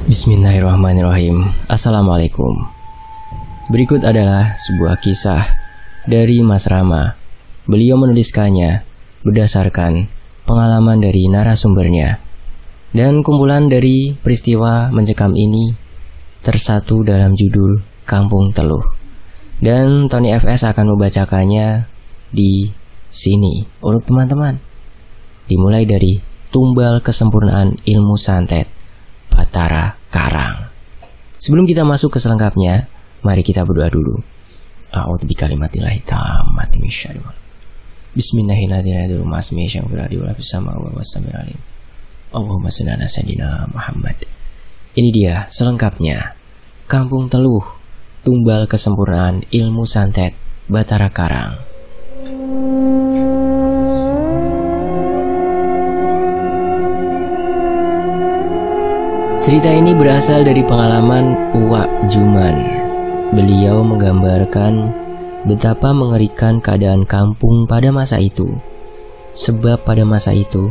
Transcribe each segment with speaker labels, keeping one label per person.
Speaker 1: Bismillahirrahmanirrahim. Assalamualaikum. Berikut adalah sebuah kisah dari Mas Rama. Beliau menuliskannya berdasarkan pengalaman dari narasumbernya. Dan kumpulan dari peristiwa mencekam ini tersatu dalam judul Kampung Teluh. Dan Tony FS akan membacakannya di sini untuk teman-teman. Dimulai dari Tumbal Kesempurnaan Ilmu Santet Batara Karang. Sebelum kita masuk ke selengkapnya, mari kita berdoa dulu. A'udzu bikalimatillahit tammati min syarri ma khalaq. Bismillahirrahmanirrahim. Allahumma shalli ala sayyidina Muhammad. Ini dia selengkapnya. Kampung Teluh, Tumbal Kesempurnaan Ilmu Santet Batara Karang. Cerita ini berasal dari pengalaman Uwak Juman. Beliau menggambarkan betapa mengerikan keadaan kampung pada masa itu. Sebab pada masa itu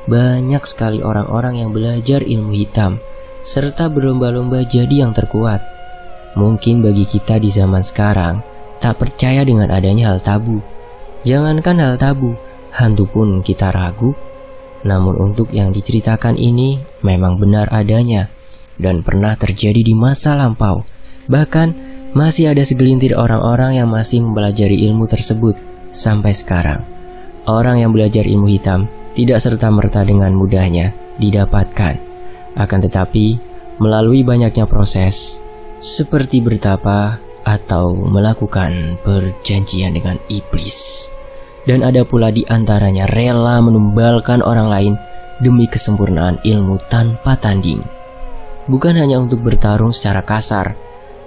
Speaker 1: banyak sekali orang-orang yang belajar ilmu hitam serta berlomba-lomba jadi yang terkuat. Mungkin bagi kita di zaman sekarang tak percaya dengan adanya hal tabu. Jangankan hal tabu, hantu pun kita ragu. Namun untuk yang diceritakan ini memang benar adanya dan pernah terjadi di masa lampau. Bahkan masih ada segelintir orang-orang yang masih mempelajari ilmu tersebut sampai sekarang. Orang yang belajar ilmu hitam tidak serta-merta dengan mudahnya didapatkan. Akan tetapi melalui banyaknya proses seperti bertapa atau melakukan perjanjian dengan iblis. Dan ada pula di antaranya rela menumbalkan orang lain demi kesempurnaan ilmu tanpa tanding. Bukan hanya untuk bertarung secara kasar,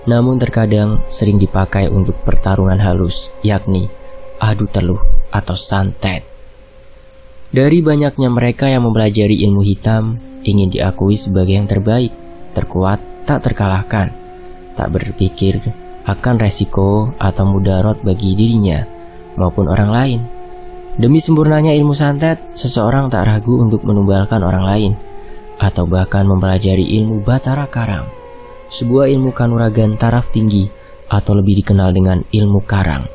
Speaker 1: namun terkadang sering dipakai untuk pertarungan halus, yakni adu teluh atau santet. Dari banyaknya mereka yang mempelajari ilmu hitam, ingin diakui sebagai yang terbaik, terkuat, tak terkalahkan, tak berpikir akan resiko atau mudarat bagi dirinya maupun orang lain. Demi sempurnanya ilmu santet, seseorang tak ragu untuk menumbalkan orang lain, atau bahkan mempelajari ilmu Batara Karang, sebuah ilmu kanuragan taraf tinggi atau lebih dikenal dengan ilmu karang.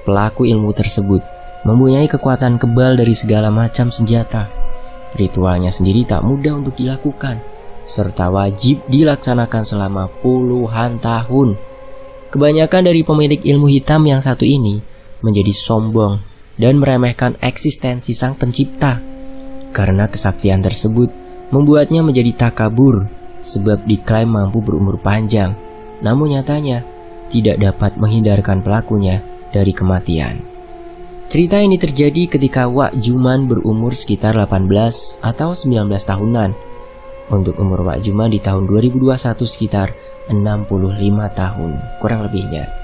Speaker 1: Pelaku ilmu tersebut mempunyai kekuatan kebal dari segala macam senjata. Ritualnya sendiri tak mudah untuk dilakukan, serta wajib dilaksanakan selama puluhan tahun. Kebanyakan dari pemilik ilmu hitam yang satu ini menjadi sombong dan meremehkan eksistensi sang pencipta. Karena kesaktian tersebut membuatnya menjadi takabur, sebab diklaim mampu berumur panjang, namun nyatanya tidak dapat menghindarkan pelakunya dari kematian. Cerita ini terjadi ketika Wak Juman berumur sekitar 18 atau 19 tahunan. Untuk umur Wak Juman di tahun 2021 sekitar 65 tahun kurang lebihnya.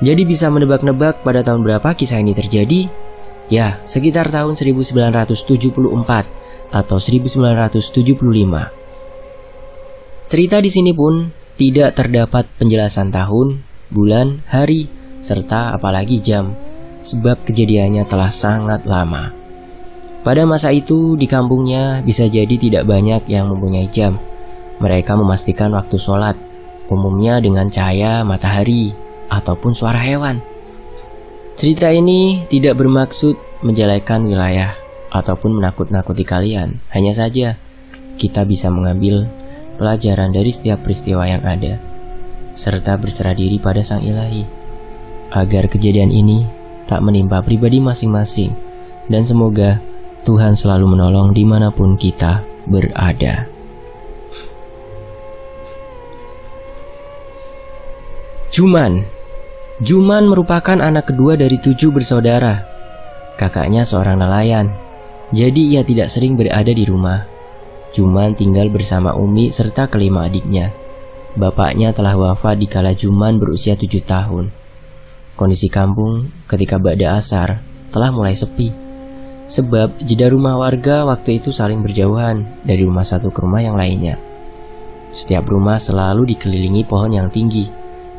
Speaker 1: Jadi bisa menebak-nebak pada tahun berapa kisah ini terjadi? Ya, sekitar tahun 1974 atau 1975. Cerita di sini pun tidak terdapat penjelasan tahun, bulan, hari, serta apalagi jam, sebab kejadiannya telah sangat lama. Pada masa itu di kampungnya bisa jadi tidak banyak yang mempunyai jam. Mereka memastikan waktu sholat, umumnya dengan cahaya matahari ataupun suara hewan. Cerita ini tidak bermaksud menjelekan wilayah ataupun menakut-nakuti kalian. Hanya saja kita bisa mengambil pelajaran dari setiap peristiwa yang ada, serta berserah diri pada Sang Ilahi, agar kejadian ini tak menimpa pribadi masing-masing. Dan semoga Tuhan selalu menolong dimanapun kita berada. Juman merupakan anak kedua dari 7 bersaudara. Kakaknya seorang nelayan, jadi ia tidak sering berada di rumah. Juman tinggal bersama Umi serta kelima adiknya. Bapaknya telah wafat dikala Juman berusia 7 tahun. Kondisi kampung ketika ba'da asar telah mulai sepi, sebab jeda rumah warga waktu itu saling berjauhan dari rumah satu ke rumah yang lainnya. Setiap rumah selalu dikelilingi pohon yang tinggi,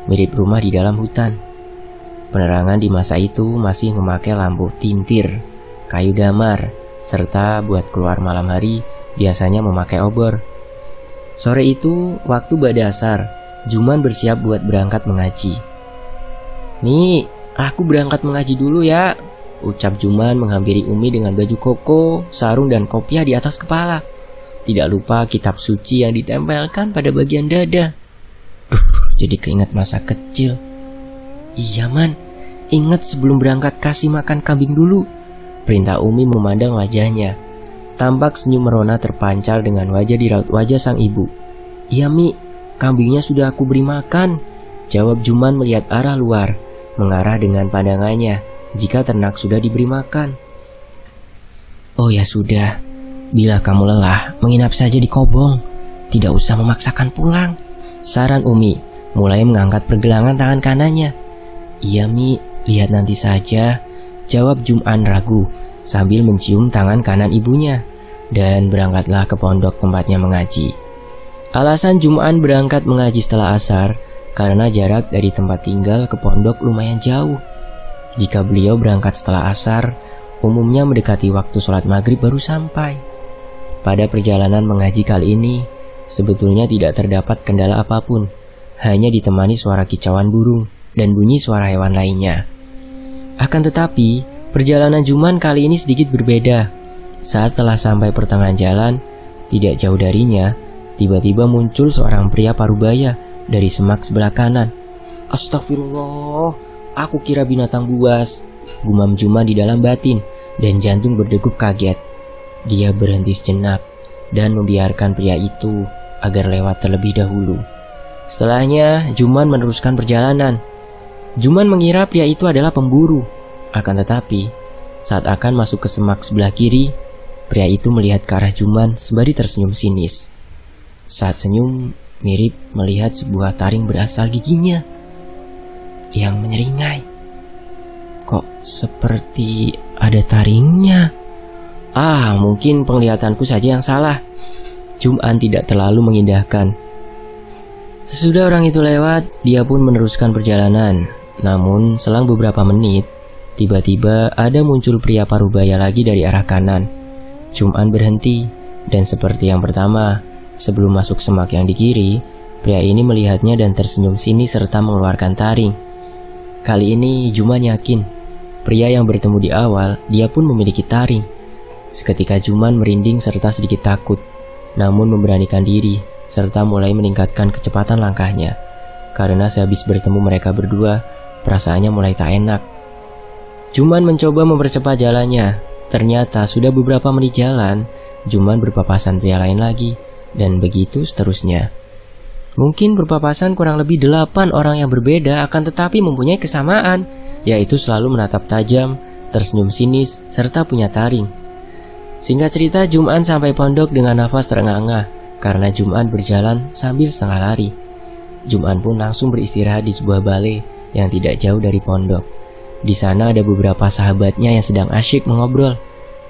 Speaker 1: mirip rumah di dalam hutan. Penerangan di masa itu masih memakai lampu tintir, kayu damar, serta buat keluar malam hari biasanya memakai obor. Sore itu, waktu badasar, Juman bersiap buat berangkat mengaji. "Nih, aku berangkat mengaji dulu ya," ucap Juman menghampiri Umi dengan baju koko, sarung dan kopiah di atas kepala. Tidak lupa kitab suci yang ditempelkan pada bagian dada. Jadi keinget masa kecil. "Iya man, ingat sebelum berangkat kasih makan kambing dulu," perintah Umi memandang wajahnya. Tampak senyum merona terpancar dengan wajah di raut wajah sang ibu. "Iya Mi, kambingnya sudah aku beri makan," jawab Juman melihat arah luar, mengarah dengan pandangannya jika ternak sudah diberi makan. "Oh ya sudah, bila kamu lelah menginap saja di kobong, tidak usah memaksakan pulang," saran Umi, mulai mengangkat pergelangan tangan kanannya. "Iya Mi, lihat nanti saja," jawab Juman ragu sambil mencium tangan kanan ibunya, dan berangkatlah ke pondok tempatnya mengaji. Alasan Juman berangkat mengaji setelah asar karena jarak dari tempat tinggal ke pondok lumayan jauh. Jika beliau berangkat setelah asar, umumnya mendekati waktu sholat maghrib baru sampai. Pada perjalanan mengaji kali ini, sebetulnya tidak terdapat kendala apapun, hanya ditemani suara kicauan burung dan bunyi suara hewan lainnya. Akan tetapi, perjalanan Juman kali ini sedikit berbeda. Saat telah sampai pertengahan jalan, tidak jauh darinya, tiba-tiba muncul seorang pria parubaya dari semak sebelah kanan. "Astagfirullah, aku kira binatang buas," gumam Juman di dalam batin, dan jantung berdegup kaget. Dia berhenti sejenak dan membiarkan pria itu agar lewat terlebih dahulu. Setelahnya, Juman meneruskan perjalanan. Juman mengira pria itu adalah pemburu. Akan tetapi, saat akan masuk ke semak sebelah kiri, pria itu melihat ke arah Juman sembari tersenyum sinis. Saat senyum, mirip melihat sebuah taring berasal giginya yang menyeringai. "Kok seperti ada taringnya? Mungkin penglihatanku saja yang salah." Juman tidak terlalu mengindahkan. Sesudah orang itu lewat, dia pun meneruskan perjalanan. Namun, selang beberapa menit, tiba-tiba ada muncul pria parubaya lagi dari arah kanan. Juman berhenti, dan seperti yang pertama, sebelum masuk semak yang di kiri, pria ini melihatnya dan tersenyum sinis serta mengeluarkan taring. Kali ini Juman yakin, pria yang bertemu di awal, dia pun memiliki taring. Seketika Juman merinding serta sedikit takut, namun memberanikan diri, serta mulai meningkatkan kecepatan langkahnya. Karena sehabis bertemu mereka berdua, perasaannya mulai tak enak. Juman mencoba mempercepat jalannya. Ternyata sudah beberapa menit jalan, Juman berpapasan pria lain lagi, dan begitu seterusnya. Mungkin berpapasan kurang lebih 8 orang yang berbeda, akan tetapi mempunyai kesamaan, yaitu selalu menatap tajam, tersenyum sinis, serta punya taring. Singkat cerita, Juman sampai pondok dengan nafas terengah-engah, karena Juman berjalan sambil setengah lari. Juman pun langsung beristirahat di sebuah balai yang tidak jauh dari pondok. Di sana ada beberapa sahabatnya yang sedang asyik mengobrol.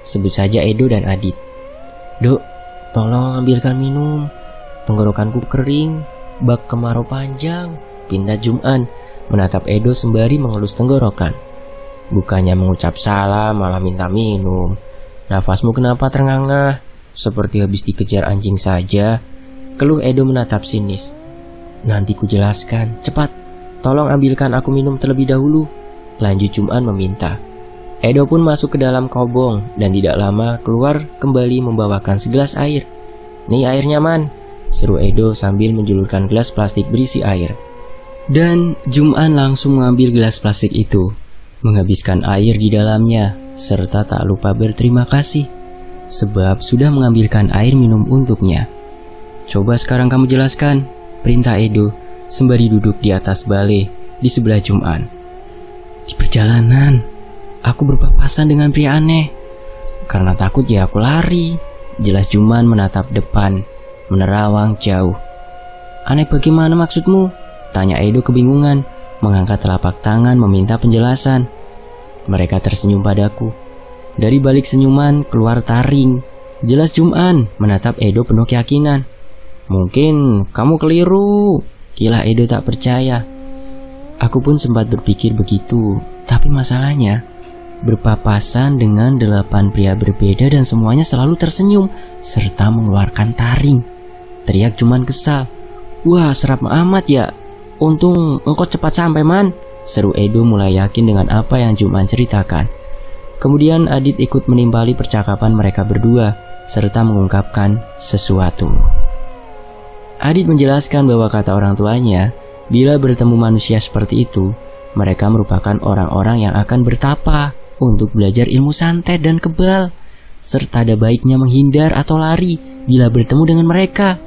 Speaker 1: Sebut saja Edo dan Adit. "Dok, tolong ambilkan minum. Tenggorokanku kering, bak kemarau panjang," pinta Juman menatap Edo sembari mengelus tenggorokan. "Bukannya mengucap salam malah minta minum. Nafasmu kenapa terengah-engah? Seperti habis dikejar anjing saja," keluh Edo menatap sinis. "Nanti ku jelaskan, cepat. Tolong ambilkan aku minum terlebih dahulu," lanjut Juman meminta. Edo pun masuk ke dalam kobong dan tidak lama keluar kembali membawakan segelas air. "Nih airnya man," seru Edo sambil menjulurkan gelas plastik berisi air. Dan Juman langsung mengambil gelas plastik itu, menghabiskan air di dalamnya, serta tak lupa berterima kasih sebab sudah mengambilkan air minum untuknya. "Coba sekarang kamu jelaskan," perintah Edo sembari duduk di atas balai di sebelah Juman. "Di perjalanan, aku berpapasan dengan pria aneh. Karena takut ya aku lari," jelas Juman menatap depan, menerawang jauh. "Aneh bagaimana maksudmu?" tanya Edo kebingungan, mengangkat telapak tangan meminta penjelasan. Mereka tersenyum padaku. Dari balik senyuman keluar taring, jelas Juman menatap Edo penuh keyakinan. "Mungkin kamu keliru," kilah Edo tak percaya. Aku pun sempat berpikir begitu, tapi masalahnya berpapasan dengan 8 pria berbeda dan semuanya selalu tersenyum serta mengeluarkan taring. teriak Juman kesal. "Wah, serap amat ya. Untung engkau cepat sampai, Man," seru Edo mulai yakin dengan apa yang Juman ceritakan. Kemudian Adit ikut menimpali percakapan mereka berdua serta mengungkapkan sesuatu. Adit menjelaskan bahwa kata orang tuanya, bila bertemu manusia seperti itu, mereka merupakan orang-orang yang akan bertapa untuk belajar ilmu santet dan kebal, serta ada baiknya menghindar atau lari bila bertemu dengan mereka.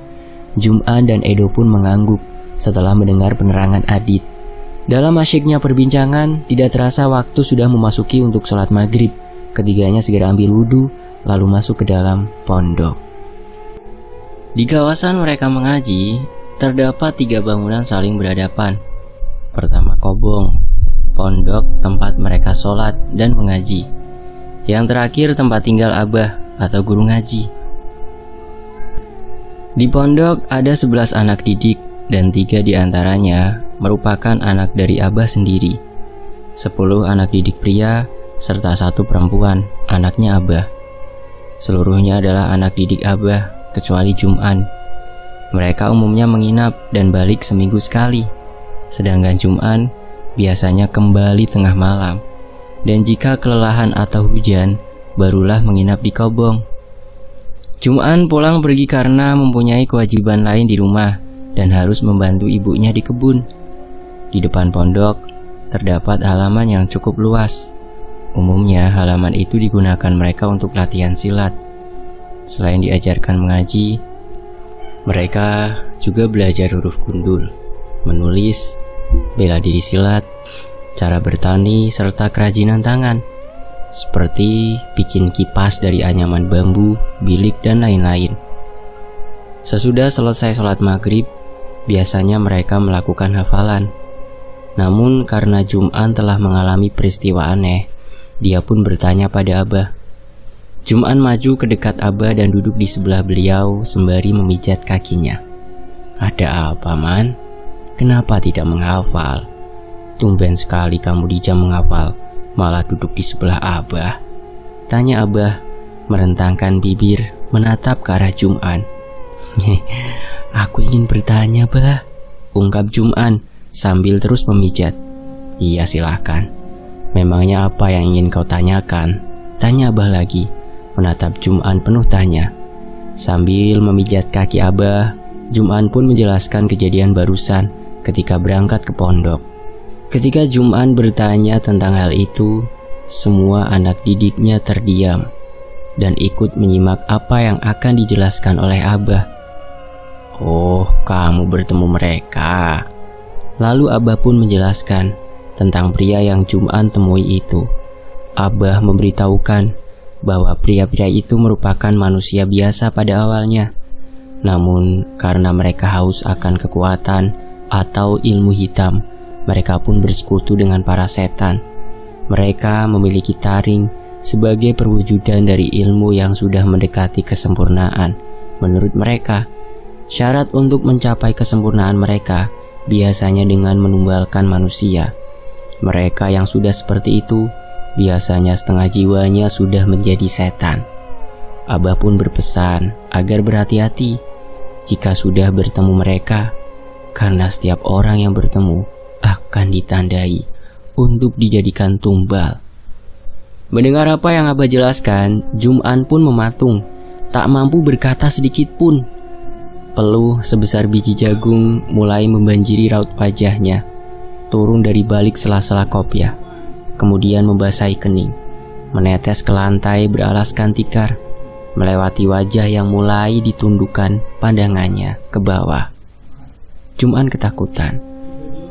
Speaker 1: Juman dan Edo pun mengangguk setelah mendengar penerangan Adit. Dalam asyiknya perbincangan, tidak terasa waktu sudah memasuki untuk sholat maghrib. Ketiganya segera ambil wudhu, lalu masuk ke dalam pondok. Di kawasan mereka mengaji, terdapat 3 bangunan saling berhadapan. Pertama kobong, pondok tempat mereka sholat dan mengaji. Yang terakhir tempat tinggal abah atau guru ngaji. Di pondok ada 11 anak didik dan 3 diantaranya merupakan anak dari abah sendiri. 10 anak didik pria serta 1 perempuan, anaknya abah. Seluruhnya adalah anak didik abah kecuali Juman. Mereka umumnya menginap dan balik seminggu sekali. Sedangkan Juman biasanya kembali tengah malam. Dan jika kelelahan atau hujan, barulah menginap di kobong. Juman pulang pergi karena mempunyai kewajiban lain di rumah dan harus membantu ibunya di kebun. Di depan pondok terdapat halaman yang cukup luas. Umumnya halaman itu digunakan mereka untuk latihan silat. Selain diajarkan mengaji, mereka juga belajar huruf gundul, menulis, bela diri silat, cara bertani, serta kerajinan tangan, seperti bikin kipas dari anyaman bambu, bilik, dan lain-lain. Sesudah selesai sholat maghrib, biasanya mereka melakukan hafalan. Namun karena Juman telah mengalami peristiwa aneh, dia pun bertanya pada abah. Juman maju ke dekat abah dan duduk di sebelah beliau sembari memijat kakinya. "Ada apa, Man? Kenapa tidak menghafal? Tumben sekali kamu di jam menghafal, malah duduk di sebelah abah," tanya abah merentangkan bibir menatap ke arah Juman. "Aku ingin bertanya, bah," ungkap Juman sambil terus memijat. "Iya, silakan. Memangnya apa yang ingin kau tanyakan?" tanya abah lagi, menatap Juman penuh tanya. Sambil memijat kaki abah, Juman pun menjelaskan kejadian barusan ketika berangkat ke pondok. Ketika Juman bertanya tentang hal itu, semua anak didiknya terdiam dan ikut menyimak apa yang akan dijelaskan oleh abah. "Oh, kamu bertemu mereka." Lalu abah pun menjelaskan tentang pria yang Juman temui itu. Abah memberitahukan bahwa pria-pria itu merupakan manusia biasa pada awalnya. Namun karena mereka haus akan kekuatan atau ilmu hitam, mereka pun bersekutu dengan para setan. Mereka memiliki taring sebagai perwujudan dari ilmu yang sudah mendekati kesempurnaan. Menurut mereka, syarat untuk mencapai kesempurnaan mereka biasanya dengan menumbalkan manusia. Mereka yang sudah seperti itu biasanya setengah jiwanya sudah menjadi setan. Abah pun berpesan agar berhati-hati jika sudah bertemu mereka, karena setiap orang yang bertemu akan ditandai untuk dijadikan tumbal. Mendengar apa yang abah jelaskan, Juman pun mematung, tak mampu berkata sedikit pun. Peluh sebesar biji jagung mulai membanjiri raut wajahnya, turun dari balik sela-sela kopiah, kemudian membasahi kening, menetes ke lantai beralaskan tikar, melewati wajah yang mulai ditundukkan pandangannya ke bawah. Juman ketakutan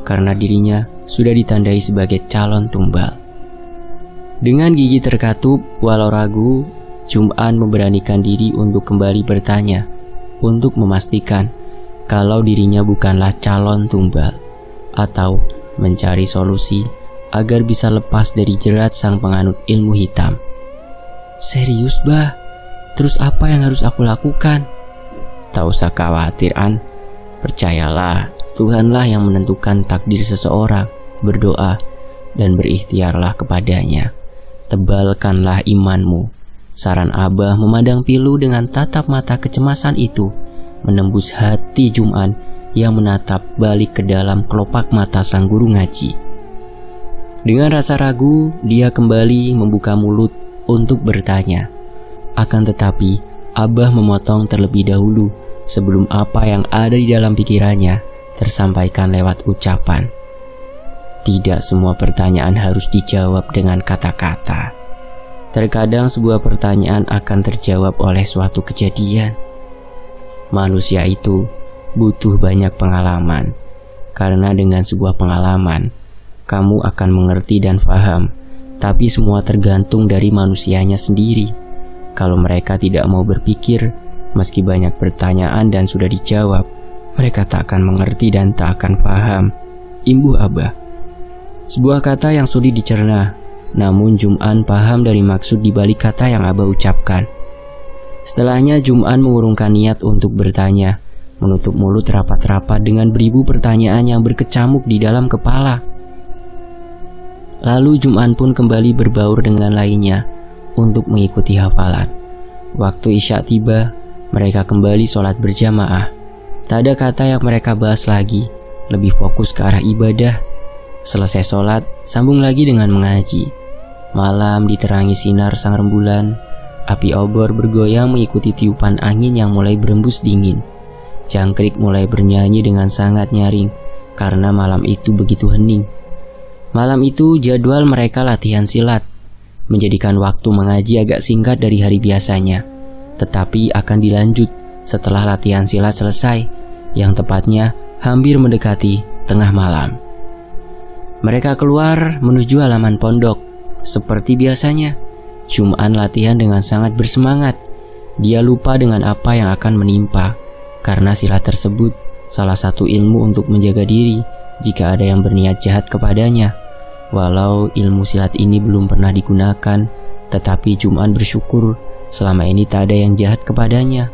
Speaker 1: karena dirinya sudah ditandai sebagai calon tumbal. Dengan gigi terkatup walau ragu, Juman memberanikan diri untuk kembali bertanya, untuk memastikan kalau dirinya bukanlah calon tumbal, atau mencari solusi agar bisa lepas dari jerat sang penganut ilmu hitam. "Serius, bah? Terus apa yang harus aku lakukan?" "Tak usah khawatir, An. Percayalah, Tuhanlah yang menentukan takdir seseorang. Berdoa dan berikhtiarlah kepadanya. Tebalkanlah imanmu." Saran abah memandang Pilu dengan tatap mata kecemasan itu. menembus hati Jum'an yang menatap balik ke dalam kelopak mata sang guru ngaji. Dengan rasa ragu, dia kembali membuka mulut untuk bertanya. Akan tetapi, Abah memotong terlebih dahulu sebelum apa yang ada di dalam pikirannya tersampaikan lewat ucapan. Tidak semua pertanyaan harus dijawab dengan kata-kata. Terkadang sebuah pertanyaan akan terjawab oleh suatu kejadian. Manusia itu butuh banyak pengalaman, karena dengan sebuah pengalaman, kamu akan mengerti dan paham, tapi semua tergantung dari manusianya sendiri. Kalau mereka tidak mau berpikir, meski banyak pertanyaan dan sudah dijawab, mereka tak akan mengerti dan tak akan paham. Imbuh Abah. Sebuah kata yang sulit dicerna, namun Jum'an paham dari maksud di balik kata yang Abah ucapkan. Setelahnya Jum'an mengurungkan niat untuk bertanya, menutup mulut rapat-rapat dengan beribu pertanyaan yang berkecamuk di dalam kepala. Lalu Jum'an pun kembali berbaur dengan lainnya untuk mengikuti hafalan. Waktu Isya tiba, mereka kembali sholat berjamaah. Tak ada kata yang mereka bahas lagi, lebih fokus ke arah ibadah. Selesai sholat, sambung lagi dengan mengaji. Malam diterangi sinar sang rembulan. Api obor bergoyang mengikuti tiupan angin yang mulai berembus dingin. Jangkrik mulai bernyanyi dengan sangat nyaring karena malam itu begitu hening. Malam itu jadwal mereka latihan silat, menjadikan waktu mengaji agak singkat dari hari biasanya. Tetapi akan dilanjut setelah latihan silat selesai, yang tepatnya hampir mendekati tengah malam. Mereka keluar menuju halaman pondok. Seperti biasanya, Jum'an latihan dengan sangat bersemangat. Dia lupa dengan apa yang akan menimpa, karena silat tersebut salah satu ilmu untuk menjaga diri jika ada yang berniat jahat kepadanya. Walau ilmu silat ini belum pernah digunakan, tetapi Jum'an bersyukur selama ini tak ada yang jahat kepadanya.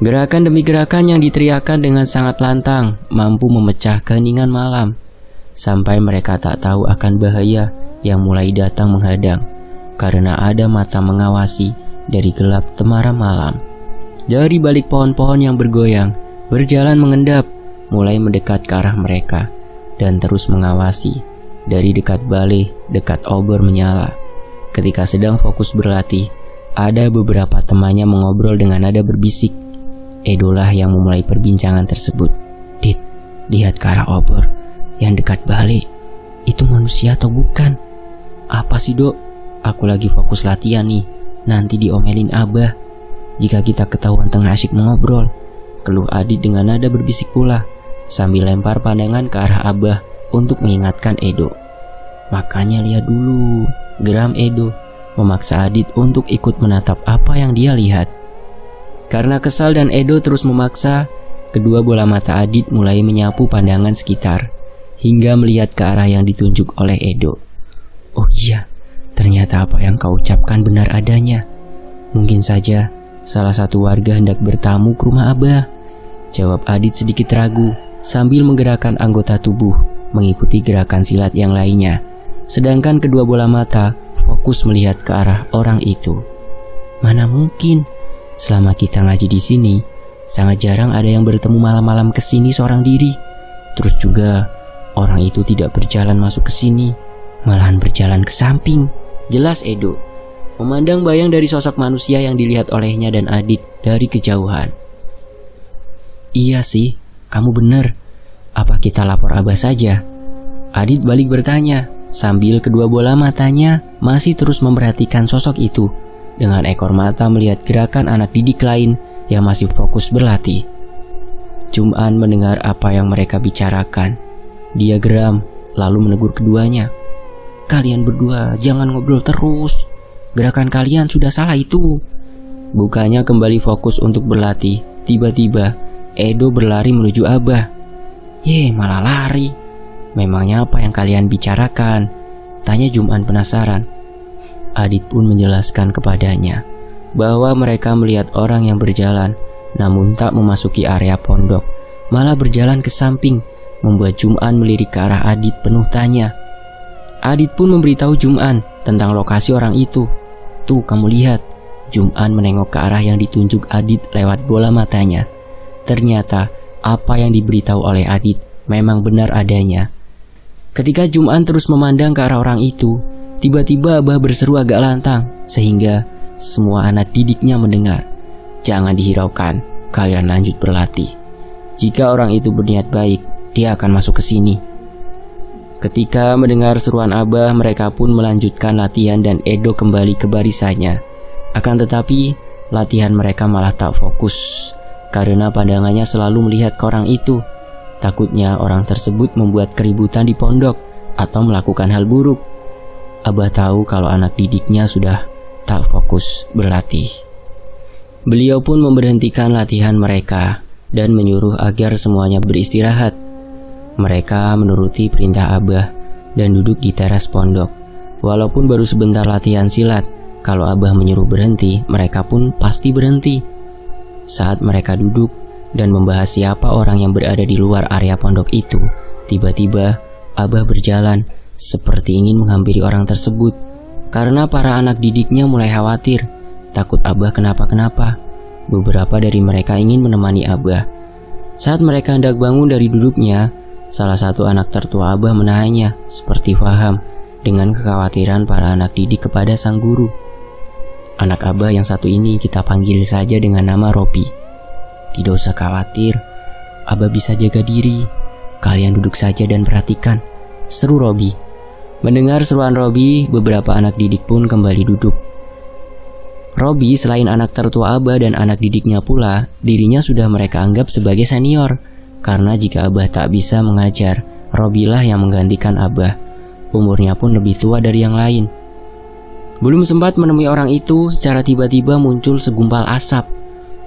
Speaker 1: Gerakan demi gerakan yang diteriakkan dengan sangat lantang mampu memecah keheningan malam, sampai mereka tak tahu akan bahaya yang mulai datang menghadang, karena ada mata mengawasi dari gelap temara malam. Dari balik pohon-pohon yang bergoyang, berjalan mengendap, mulai mendekat ke arah mereka, dan terus mengawasi. Dari dekat balai, dekat obor menyala. Ketika sedang fokus berlatih, ada beberapa temannya mengobrol dengan nada berbisik. Edolah yang memulai perbincangan tersebut. Dit, lihat ke arah obor yang dekat balai. Itu manusia atau bukan? Apa sih Dok? Aku lagi fokus latihan nih. Nanti diomelin Abah jika kita ketahuan tengah asyik mengobrol, keluh Adit dengan nada berbisik pula, sambil lempar pandangan ke arah Abah untuk mengingatkan Edo. Makanya lihat dulu, geram Edo, memaksa Adit untuk ikut menatap apa yang dia lihat. Karena kesal dan Edo terus memaksa, kedua bola mata Adit mulai menyapu pandangan sekitar, hingga melihat ke arah yang ditunjuk oleh Edo. Oh iya, ternyata apa yang kau ucapkan benar adanya. Mungkin saja salah satu warga hendak bertamu ke rumah Abah, jawab Adit sedikit ragu sambil menggerakkan anggota tubuh mengikuti gerakan silat yang lainnya. Sedangkan kedua bola mata fokus melihat ke arah orang itu. Mana mungkin, selama kita ngaji di sini, sangat jarang ada yang bertemu malam-malam kesini seorang diri. Terus juga orang itu tidak berjalan masuk ke sini, malahan berjalan ke samping. Jelas Edo memandang bayang dari sosok manusia yang dilihat olehnya dan Adit dari kejauhan. Iya sih, kamu benar. Apa kita lapor Abah saja? Adit balik bertanya, sambil kedua bola matanya masih terus memperhatikan sosok itu, dengan ekor mata melihat gerakan anak didik lain yang masih fokus berlatih. Jum'an mendengar apa yang mereka bicarakan. Dia geram, lalu menegur keduanya. Kalian berdua jangan ngobrol terus. Gerakan kalian sudah salah itu. Bukannya kembali fokus untuk berlatih, tiba-tiba Edo berlari menuju Abah. Malah lari. Memangnya apa yang kalian bicarakan? Tanya Jum'an penasaran. Adit pun menjelaskan kepadanya bahwa mereka melihat orang yang berjalan, namun tak memasuki area pondok, malah berjalan ke samping, membuat Jum'an melirik ke arah Adit penuh tanya. Adit pun memberitahu Jum'an tentang lokasi orang itu. Tuh kamu lihat. Jum'an menengok ke arah yang ditunjuk Adit lewat bola matanya. Ternyata apa yang diberitahu oleh Adit memang benar adanya. Ketika Jum'an terus memandang ke arah orang itu, tiba-tiba Abah berseru agak lantang sehingga semua anak didiknya mendengar. "Jangan dihiraukan, kalian lanjut berlatih. Jika orang itu berniat baik, dia akan masuk ke sini." Ketika mendengar seruan Abah, mereka pun melanjutkan latihan dan Edo kembali ke barisannya. Akan tetapi, latihan mereka malah tak fokus karena pandangannya selalu melihat ke orang itu. Takutnya orang tersebut membuat keributan di pondok atau melakukan hal buruk. Abah tahu kalau anak didiknya sudah tak fokus berlatih. Beliau pun memberhentikan latihan mereka dan menyuruh agar semuanya beristirahat. Mereka menuruti perintah Abah dan duduk di teras pondok. Walaupun baru sebentar latihan silat, kalau Abah menyuruh berhenti, mereka pun pasti berhenti. Saat mereka duduk dan membahas siapa orang yang berada di luar area pondok itu, tiba-tiba Abah berjalan seperti ingin menghampiri orang tersebut. Karena para anak didiknya mulai khawatir, takut Abah kenapa-kenapa. Beberapa dari mereka ingin menemani Abah. Saat mereka hendak bangun dari duduknya, salah satu anak tertua Abah menahannya, seperti paham dengan kekhawatiran para anak didik kepada sang guru. Anak Abah yang satu ini kita panggil saja dengan nama Robi. "Tidak usah khawatir, Abah bisa jaga diri. Kalian duduk saja dan perhatikan," seru Robi. Mendengar seruan Robi, beberapa anak didik pun kembali duduk. Robi selain anak tertua Abah dan anak didiknya pula, dirinya sudah mereka anggap sebagai senior. Karena jika Abah tak bisa mengajar, Robilah yang menggantikan Abah. Umurnya pun lebih tua dari yang lain. Belum sempat menemui orang itu, secara tiba-tiba muncul segumpal asap.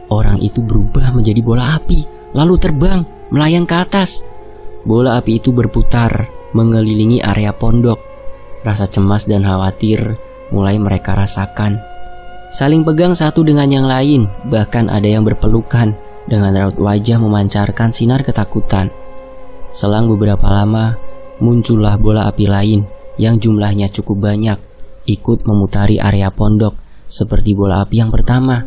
Speaker 1: Orang itu berubah menjadi bola api, lalu terbang, melayang ke atas. Bola api itu berputar, mengelilingi area pondok. Rasa cemas dan khawatir mulai mereka rasakan. Saling pegang satu dengan yang lain, bahkan ada yang berpelukan dengan raut wajah memancarkan sinar ketakutan. Selang beberapa lama, muncullah bola api lain yang jumlahnya cukup banyak, ikut memutari area pondok seperti bola api yang pertama.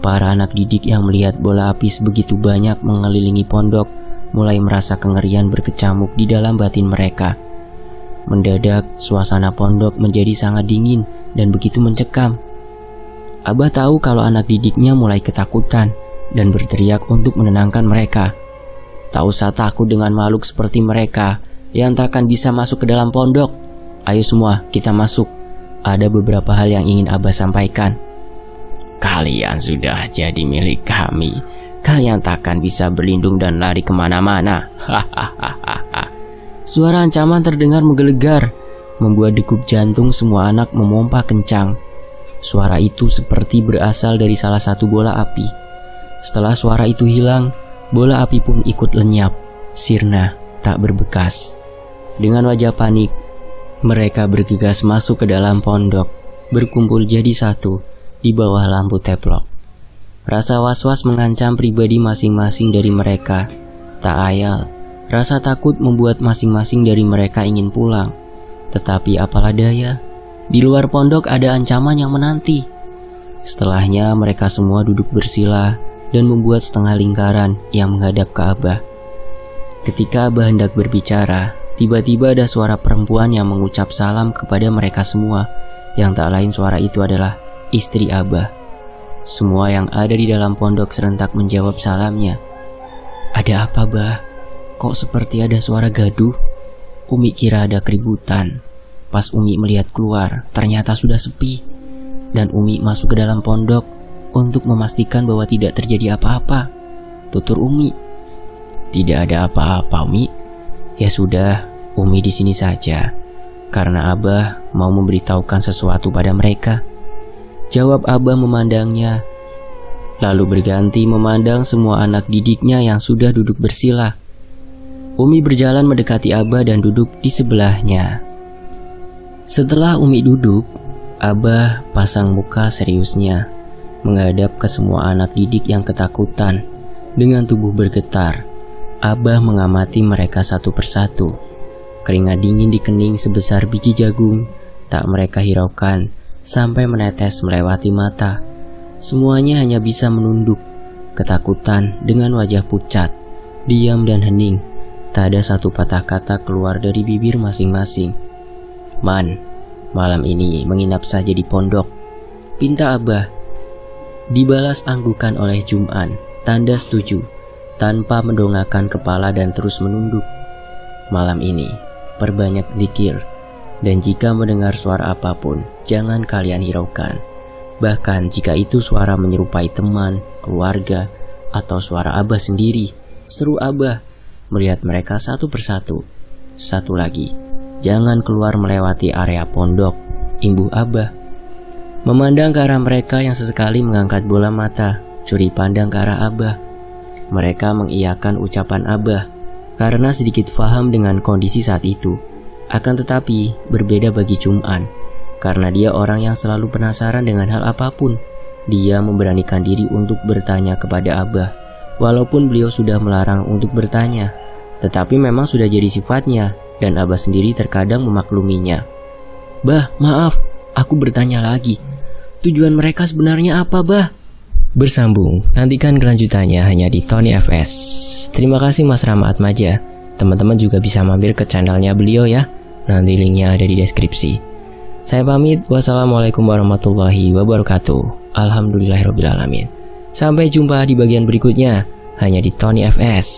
Speaker 1: Para anak didik yang melihat bola api sebegitu banyak mengelilingi pondok mulai merasa kengerian berkecamuk di dalam batin mereka. Mendadak suasana pondok menjadi sangat dingin dan begitu mencekam. Abah tahu kalau anak didiknya mulai ketakutan dan berteriak untuk menenangkan mereka. "Tak usah takut dengan makhluk seperti mereka yang tak akan bisa masuk ke dalam pondok. Ayo semua kita masuk. Ada beberapa hal yang ingin Abah sampaikan." "Kalian sudah jadi milik kami. Kalian takkan bisa berlindung dan lari kemana-mana." Hahaha. Suara ancaman terdengar menggelegar, membuat degup jantung semua anak memompa kencang. Suara itu seperti berasal dari salah satu bola api. Setelah suara itu hilang, bola api pun ikut lenyap, sirna, tak berbekas. Dengan wajah panik, mereka bergegas masuk ke dalam pondok, berkumpul jadi satu di bawah lampu teplok. Rasa was-was mengancam pribadi masing-masing dari mereka. Tak ayal, rasa takut membuat masing-masing dari mereka ingin pulang. Tetapi apalah daya, di luar pondok ada ancaman yang menanti. Setelahnya mereka semua duduk bersila dan membuat setengah lingkaran yang menghadap ke Abah. Ketika Abah hendak berbicara, tiba-tiba ada suara perempuan yang mengucap salam kepada mereka semua. Yang tak lain suara itu adalah istri Abah. Semua yang ada di dalam pondok serentak menjawab salamnya. "Ada apa, Bah? Kok seperti ada suara gaduh?" Umi kira ada keributan. Pas Umi melihat keluar, ternyata sudah sepi. Dan Umi masuk ke dalam pondok untuk memastikan bahwa tidak terjadi apa-apa. Tutur Umi. "Tidak ada apa-apa, Umi." "Ya sudah, Umi di sini saja. Karena Abah mau memberitahukan sesuatu pada mereka," jawab Abah memandangnya. Lalu berganti memandang semua anak didiknya yang sudah duduk bersila. Umi berjalan mendekati Abah dan duduk di sebelahnya. Setelah Umi duduk, Abah pasang muka seriusnya, menghadap ke semua anak didik yang ketakutan. Dengan tubuh bergetar, Abah mengamati mereka satu persatu. Keringat dingin di kening sebesar biji jagung tak mereka hiraukan sampai menetes melewati mata. Semuanya hanya bisa menunduk, ketakutan dengan wajah pucat, diam dan hening. Tak ada satu patah kata keluar dari bibir masing-masing. "Man, malam ini menginap saja di pondok," pinta Abah. Dibalas anggukan oleh Jum'an, tanda setuju, tanpa mendongakkan kepala dan terus menunduk. "Malam ini, perbanyak zikir, dan jika mendengar suara apapun, jangan kalian hiraukan. Bahkan jika itu suara menyerupai teman, keluarga, atau suara Abah sendiri," seru Abah, melihat mereka satu persatu. "Satu lagi, jangan keluar melewati area pondok," imbuh Abah. Memandang ke arah mereka yang sesekali mengangkat bola mata, curi pandang ke arah Abah. Mereka mengiyakan ucapan Abah karena sedikit paham dengan kondisi saat itu. Akan tetapi berbeda bagi Jum'an, karena dia orang yang selalu penasaran dengan hal apapun. Dia memberanikan diri untuk bertanya kepada Abah, walaupun beliau sudah melarang untuk bertanya. Tetapi memang sudah jadi sifatnya, dan Abah sendiri terkadang memakluminya. "Bah, maaf, aku bertanya lagi. Tujuan mereka sebenarnya apa, Bah?" Bersambung, nantikan kelanjutannya hanya di Tony FS. Terima kasih Mas Rama Atmaja. Teman-teman juga bisa mampir ke channelnya beliau ya. Nanti linknya ada di deskripsi. Saya pamit, wassalamualaikum warahmatullahi wabarakatuh. Alhamdulillahirrabbilalamin. Sampai jumpa di bagian berikutnya hanya di Tony FS.